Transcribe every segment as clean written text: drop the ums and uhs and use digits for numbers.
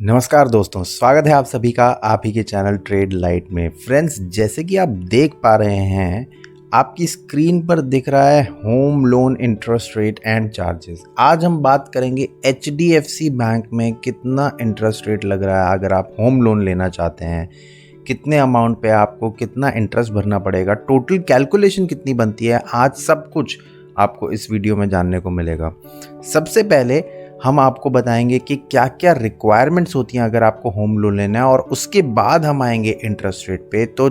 नमस्कार दोस्तों, स्वागत है आप सभी का आप ही के चैनल ट्रेड लाइट में। फ्रेंड्स, जैसे कि आप देख पा रहे हैं, आपकी स्क्रीन पर दिख रहा है home loan interest rate and charges. आज हम बात करेंगे एचडीएफसी बैंक में कितना इंटरेस्ट रेट लग रहा है अगर आप होम लोन लेना चाहते हैं, कितने अमाउंट पे आपको कितना इंटरेस्ट भरना पड़ेगा, टोटल कैलकुलेशन कितनी बनती है। आज सब कुछ आपको इस वीडियो में जानने को मिलेगा। सबसे पहले हम आपको बताएंगे कि क्या क्या रिक्वायरमेंट्स होती हैं अगर आपको होम लोन लेना है, और उसके बाद हम आएंगे इंटरेस्ट रेट पे। तो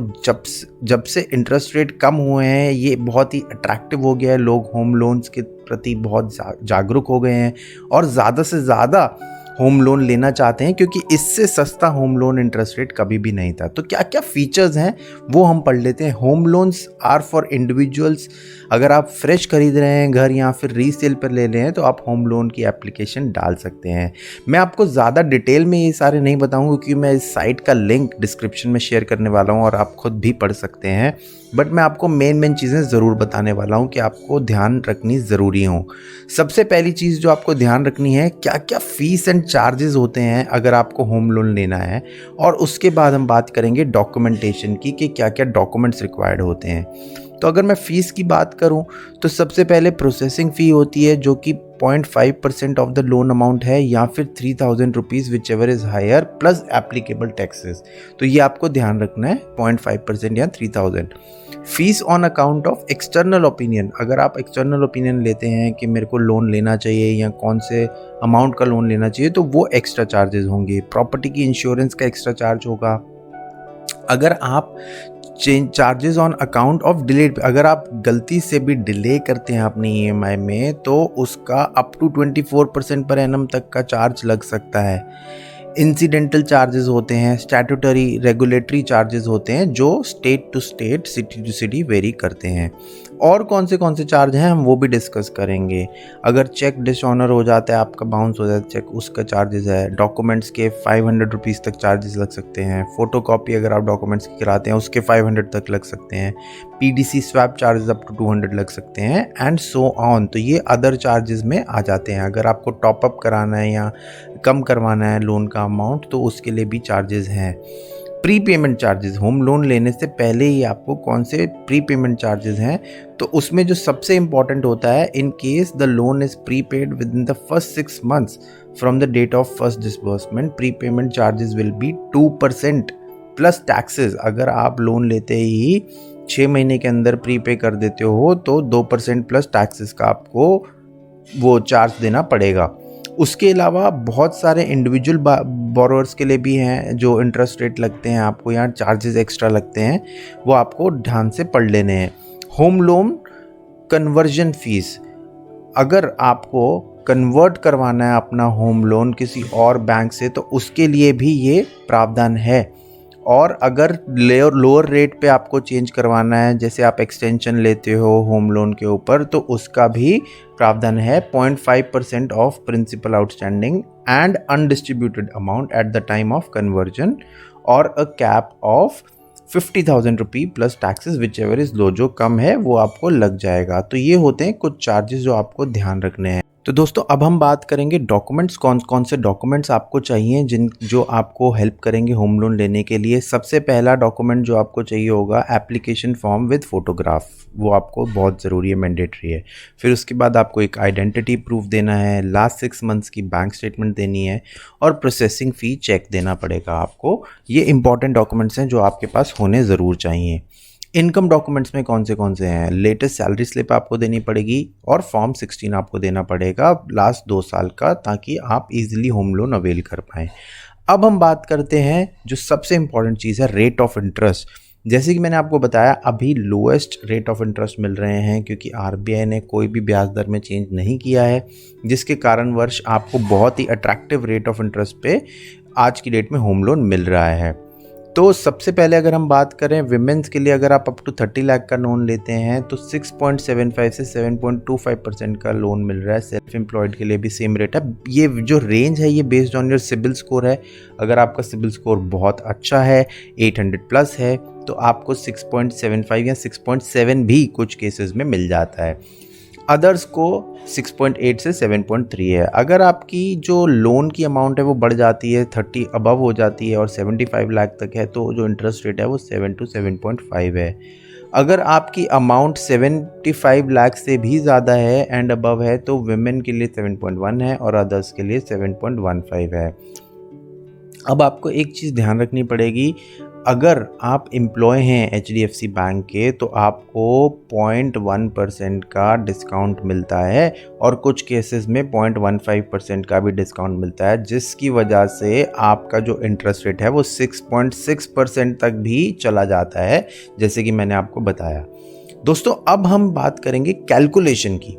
जब से इंटरेस्ट रेट कम हुए हैं, ये बहुत ही अट्रैक्टिव हो गया है, लोग होम लोन्स के प्रति बहुत जागरूक हो गए हैं और ज़्यादा से ज़्यादा होम लोन लेना चाहते हैं, क्योंकि इससे सस्ता होम लोन इंटरेस्ट रेट कभी भी नहीं था। तो क्या क्या फीचर्स हैं वो हम पढ़ लेते हैं। Home loans are for individuals. अगर आप फ्रेश खरीद रहे हैं घर या फिर रीसेल पर ले रहे हैं तो आप होम लोन की एप्लीकेशन डाल सकते हैं। मैं आपको ज़्यादा डिटेल में ये सारे नहीं बताऊंगा क्योंकि मैं इस साइट का लिंक डिस्क्रिप्शन में शेयर करने वाला हूँ और आप खुद भी पढ़ सकते हैं। बट मैं आपको मेन चीज़ें ज़रूर बताने वाला हूँ कि आपको ध्यान रखनी ज़रूरी हो। सबसे पहली चीज़ जो आपको ध्यान रखनी है, क्या क्या फ़ीस एंड चार्जेस होते हैं अगर आपको होम लोन लेना है, और उसके बाद हम बात करेंगे डॉक्यूमेंटेशन की कि क्या क्या डॉक्यूमेंट्स रिक्वायर्ड होते हैं। तो अगर मैं फ़ीस की बात करूं तो सबसे पहले प्रोसेसिंग फ़ी होती है जो कि 0.5% ऑफ द लोन अमाउंट है, या फिर 3000 rupees whichever is higher plus applicable taxes. तो ये आपको ध्यान रखना है, 0.5% या 3000। Fees on account of external opinion. अगर आप एक्सटर्नल ओपिनियन लेते हैं कि मेरे को लोन लेना चाहिए या कौन से अमाउंट का लोन लेना चाहिए, तो वो एक्स्ट्रा चार्जेस होंगे। प्रॉपर्टी की इंश्योरेंस का एक्स्ट्रा चार्ज होगा। अगर आप charges on account of delayed, अगर आप गलती से भी डिले करते हैं अपनी ईएमआई में, तो उसका अप टू 24% पर एनम तक का चार्ज लग सकता है। इंसिडेंटल चार्जेस होते हैं, स्टैट्यूटरी रेगुलेटरी चार्जेस होते हैं जो state to state, city to city vary करते हैं। और कौन से चार्ज हैं हम वो भी डिस्कस करेंगे। अगर चेक डिसऑनर हो जाता है, आपका बाउंस हो जाता है चेक, उसका चार्जेस है। डॉक्यूमेंट्स के 500 रुपीज़ तक चार्जेस लग सकते हैं। फ़ोटो कॉपी अगर आप डॉक्यूमेंट्स की कराते हैं उसके 500 तक लग सकते हैं। PDC swap charges up to 200 लग सकते हैं, एंड सो ऑन। तो ये अदर चार्जेस में आ जाते हैं। अगर आपको टॉपअप कराना है या कम करवाना है लोन का अमाउंट, तो उसके लिए भी चार्जेस हैं। Pre payment charges, home loan लेने से पहले ही आपको कौन से प्री पेमेंट चार्जेस हैं, तो उसमें जो सबसे इंपॉर्टेंट होता है, in case the loan is prepaid within the first 6 months from the date of first disbursement, prepayment charges will be 2% plus taxes. अगर आप लोन लेते ही 6 महीने के अंदर प्री पे कर देते हो तो 2% प्लस टैक्सेस का आपको वो चार्ज देना पड़ेगा। उसके अलावा बहुत सारे इंडिविजुअल बोरोअर्स के लिए भी हैं जो इंटरेस्ट रेट लगते हैं, आपको यहाँ चार्जेस एक्स्ट्रा लगते हैं, वो आपको ध्यान से पढ़ लेने हैं। होम लोन कन्वर्जन फीस, अगर आपको कन्वर्ट करवाना है अपना होम लोन किसी और बैंक से, तो उसके लिए भी ये प्रावधान है। और अगर लोअर रेट पे आपको चेंज करवाना है, जैसे आप एक्सटेंशन लेते हो होम लोन के ऊपर, तो उसका भी प्रावधान है। 0.5% of principal outstanding and undistributed amount at the time of conversion, और a cap of 50,000 rupee plus taxes whichever is low. जो कम है वो आपको लग जाएगा। तो ये होते हैं कुछ चार्जेस जो आपको ध्यान रखने हैं। तो दोस्तों, अब हम बात करेंगे डॉक्यूमेंट्स, कौन से डॉक्यूमेंट्स आपको चाहिए जो आपको हेल्प करेंगे होम लोन लेने के लिए। सबसे पहला डॉक्यूमेंट जो आपको चाहिए होगा, एप्लीकेशन फॉर्म विद फोटोग्राफ। वो आपको बहुत ज़रूरी है, मैंडेटरी है। फिर उसके बाद आपको एक आइडेंटिटी प्रूफ देना है, लास्ट 6 months की बैंक स्टेटमेंट देनी है, और प्रोसेसिंग फ़ी चेक देना पड़ेगा आपको। ये इंपॉर्टेंट डॉक्यूमेंट्स हैं जो आपके पास होने ज़रूर चाहिए। इनकम डॉक्यूमेंट्स में कौन से हैं, लेटेस्ट सैलरी स्लिप आपको देनी पड़ेगी, और फॉर्म 16 आपको देना पड़ेगा लास्ट 2 साल का, ताकि आप इजीली होम लोन अवेल कर पाएँ। अब हम बात करते हैं जो सबसे इंपॉर्टेंट चीज़ है, रेट ऑफ इंटरेस्ट। जैसे कि मैंने आपको बताया, अभी लोएस्ट रेट ऑफ इंटरेस्ट मिल रहे हैं क्योंकि आरबीआई ने कोई भी ब्याज दर में चेंज नहीं किया है, जिसके कारणवश आपको बहुत ही अट्रैक्टिव रेट ऑफ इंटरेस्ट पे आज की डेट में होम लोन मिल रहा है। तो सबसे पहले अगर हम बात करें विमेंस के लिए, अगर आप अप टू 30 लाख का लोन लेते हैं तो 6.75 से 7.25% का लोन मिल रहा है। सेल्फ एम्प्लॉयड के लिए भी सेम रेट है। ये जो रेंज है ये based on your CIBIL score है। अगर आपका सिबिल स्कोर बहुत अच्छा है, 800 प्लस है, तो आपको 6.75 या 6.7 भी कुछ केसेस में मिल जाता है। अदर्स को 6.8 से 7.3 है। अगर आपकी जो लोन की अमाउंट है वो बढ़ जाती है, 30 अबव हो जाती है और 75 लाख तक है, तो जो इंटरेस्ट रेट है वो 7 to 7.5 है। अगर आपकी अमाउंट 75 लाख से भी ज़्यादा है एंड अबव है तो विमेन के लिए 7.1 है और अदर्स के लिए 7.15 है। अब आपको एक चीज़ ध्यान रखनी पड़ेगी, अगर आप एम्प्लॉय हैं HDFC बैंक के तो आपको 0.1% का डिस्काउंट मिलता है और कुछ केसेस में 0.15% का भी डिस्काउंट मिलता है, जिसकी वजह से आपका जो इंटरेस्ट रेट है वो 6.6% तक भी चला जाता है, जैसे कि मैंने आपको बताया। दोस्तों अब हम बात करेंगे कैलकुलेशन की।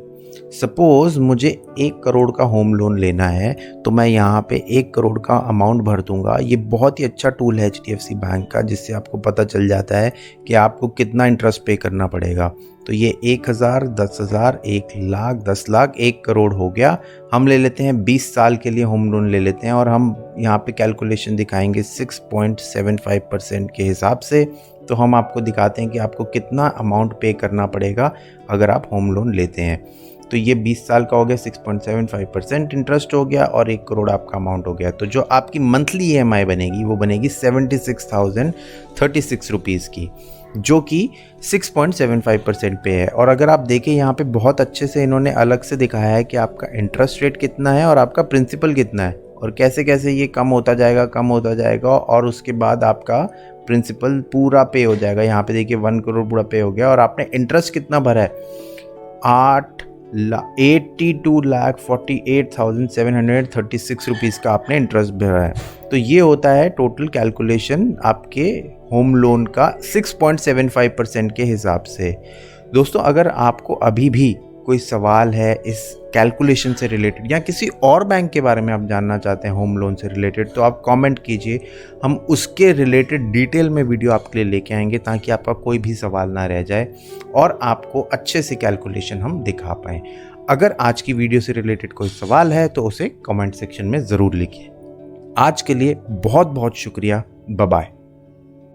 सपोज़ मुझे 1 करोड़ का होम लोन लेना है तो मैं यहाँ पे 1 करोड़ का अमाउंट भर दूंगा। ये बहुत ही अच्छा टूल है HDFC बैंक का, जिससे आपको पता चल जाता है कि आपको कितना इंटरेस्ट पे करना पड़ेगा। तो ये 1000, 10,000, 1 लाख, 10 लाख, 1 करोड़ हो गया। हम ले लेते हैं 20 साल के लिए होम लोन ले लेते हैं और हम यहाँ पे कैलकुलेशन दिखाएंगे 6.75% के हिसाब से। तो हम आपको दिखाते हैं कि आपको कितना अमाउंट पे करना पड़ेगा अगर आप होम लोन लेते हैं। तो ये 20 साल का हो गया, 6.75% इंटरेस्ट हो गया और 1 करोड़ आपका अमाउंट हो गया। तो जो आपकी मंथली EMI बनेगी वो बनेगी 76,036 रुपीज़ की, जो कि 6.75% पे है। और अगर आप देखें यहाँ पे बहुत अच्छे से इन्होंने अलग से दिखाया है कि आपका इंटरेस्ट रेट कितना है और आपका प्रिंसिपल कितना है और कैसे कैसे ये कम होता जाएगा और उसके बाद आपका प्रिंसिपल पूरा पे हो जाएगा। यहाँ पे देखिए 1 करोड़ पूरा पे हो गया और आपने इंटरेस्ट कितना भरा है, 82,48,736 रुपीज़ का आपने इंटरेस्ट भरा है। तो ये होता है टोटल कैलकुलेशन आपके होम लोन का 6.75% के हिसाब से। दोस्तों अगर आपको अभी भी कोई सवाल है इस कैलकुलेशन से रिलेटेड या किसी और बैंक के बारे में आप जानना चाहते हैं होम लोन से रिलेटेड, तो आप कमेंट कीजिए, हम उसके रिलेटेड डिटेल में वीडियो आपके लिए लेके आएंगे ताकि आपका कोई भी सवाल ना रह जाए और आपको अच्छे से कैलकुलेशन हम दिखा पाएँ। अगर आज की वीडियो से रिलेटेड कोई सवाल है तो उसे कमेंट सेक्शन में ज़रूर लिखिए। आज के लिए बहुत बहुत शुक्रिया। Bye bye.